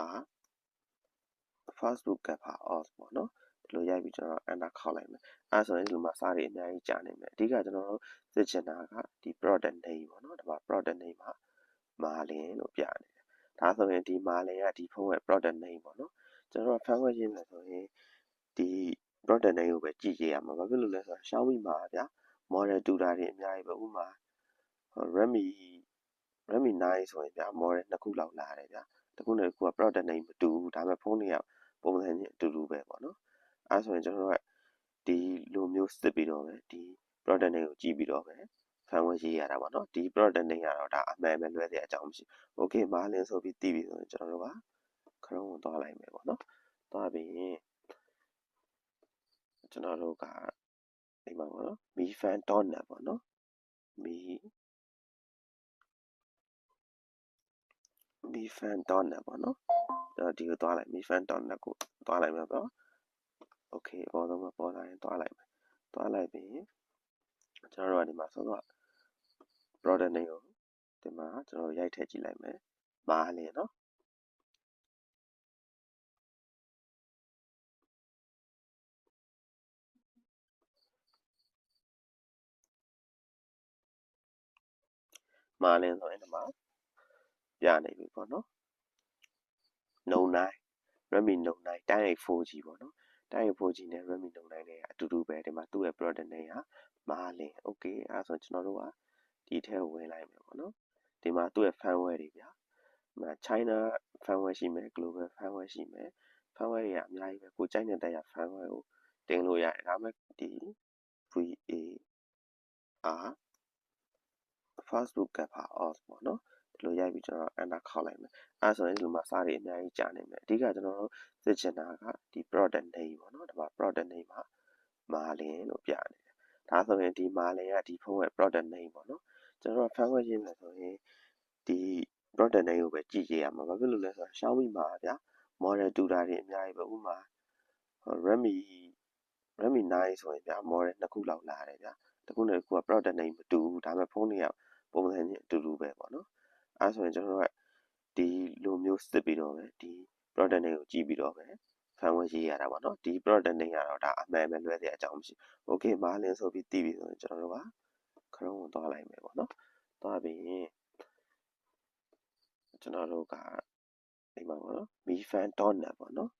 are Facebook ကပ်ပါ off ပေါ့နော်ဒီလိုရိုက်ပြီးကျွန်တော် enter ခောက်လိုက်မယ်အဲဆိုရင်ဒီလိုမှာစာတွေအများကြီးကြာနေမယ်အဓိကကျွန်တော်တို့စစ်ချင်တာကဒီ product name ပေါ့နော်ဒီမှာ product name မှာမာလင်လို့ပြနေတယ်ဒါဆိုရင်ဒီမာလင်ကဒီဖုန်းရဲ့ product name ပေါ့နော်ကျွန်တော်တို့ဖန်ခွဲခြင်းမယ်ဆိုရင်ဒီ product name ကိုပဲကြည့်ကြရမှာဘာဖြစ်လို့လဲဆိုတော့ Xiaomi မှာဗျာ model တူတာတွေအများကြီးပဲဥပမာ Redmi 9ဆိုရင်ဗျာ model နှစ်ခုလောက်လာတယ်ဗျာတစ်ခုနဲ့တစ်ခုက product name မတူဘူးဒါပေမဲ့ဖုန်းတွေကပုံစံချင်းအတူတူပဲပေါ့နော်အဲဆိုရင်ကျွန်တော်တို့ကဒီလိုမျိုးစစ်ပြီးတော့ပဲဒီ product name ကိုကြည့်ပြီးတော့ပဲဖန်ခွဲရေးရတာပေါ့နော်ဒီ product name ကတော့ဒါအမှန်ပဲလွဲတဲ့အကြောင်းမရှိ okay မာလင်ဆိုပြီးတည်ပြီဆိုရင်ကျွန်တော်တို့က Chrome ကိုသွားလိုက်မယ်ပေါ့နော်သွားပြီးရင်ကျွန်တော်တို့ကဒီမှာပေါ့နော် mifan.net ပေါ့နော် mifan.net ပေါ့နော်ဒီကိုသွားလိုက် mifan.net ကိုသွားလိုက်မယ်ပေါ့ okay ပေါ်တော့မပေါ်လာရင်သွားလိုက်မယ်သွားလိုက်ပြီးကျွန်တော်တို့ကဒီမှာဆိုတော့ product name ကိုဒီမှာကျွန်တော်ရိုက်ထည့်ကြည့်လိုက်မယ်မာလင်နော်မာလင်ဆိုရင်ဒီမှာပြနေပြီပေါ့နော် Note 9 Redmi Note 9တိုင်းအိတ် 4G ပေါ့နော်တိုင်းအိတ် 4G နဲ့ Redmi Note 9နဲ့အတူတူပဲဒီမှာသူ့ရဲ့ product name ကမာလင် okay အဲဆိုကျွန်တော်တို့ကဒီထဲကိုဝင်လိုက်မယ်ပေါ့နော်ဒီမှာသူ့ရဲ့ firmware တွေဗျာဒီမှာ China firmware ရှိမယ် global firmware ရှိမယ် firmware တွေကအများကြီးပဲကိုကြိုက်တဲ့တိုင်ရ firmware ကိုတင်လို့ရတယ်ဒါပေမဲ့ဒီ VAR Facebook ကပ်ပါ off ပေါ့နော်ဒီလိုရိုက်ပြီးကျွန်တော် enter ခောက်လိုက်မယ်အဲဆိုရင်ဒီလိုမှာစာတွေအများကြီးကြာနေမယ်အဓိကကျွန်တော်တို့စစ်ချင်တာကဒီ product name ပေါ့နော်ဒီမှာ product name မှာမာလင်လို့ပြနေတယ်ဒါဆိုရင်ဒီမာလင်ကဒီဖုန်းရဲ့ product name ပေါ့နော်ကျွန်တော်တို့ဖန်ခွဲခြင်းမယ်ဆိုရင်ဒီ product name ကိုပဲကြည့်ကြရမှာဘာဖြစ်လို့လဲဆိုတော့ Xiaomi မှာဗျာ model တူတာတွေအများကြီးပဲဥပမာ Redmi 9ဆိုရင်ဗျာ model နှစ်ခုလောက်လာတယ်ဗျာတစ်ခုနဲ့တစ်ခုက product name မတူဘူးဒါပေမဲ့ဖုန်းတွေကပုံစံချင်းအတူတူပဲပေါ့နော်အဲဆိုရင်ကျွန်တော်တို့ကဒီလိုမျိုးစစ်ပြီးတော့ပဲဒီ product name ကိုကြည့်ပြီးတော့ပဲဖန်ခွဲရေးရတာပေါ့နော်ဒီ product name ကတော့ဒါအမှန်ပဲလွဲတဲ့အကြောင်းမရှိ okay မာလင်ဆိုပြီးတည်ပြီဆိုရင်ကျွန်တော်တို့က Chrome ကိုသွားလိုက်မယ်ပေါ့နော်သွားပြီးရင်ကျွန်တော်တို့ကဒီမှာပေါ့နော် mifan.net ပေါ့နော်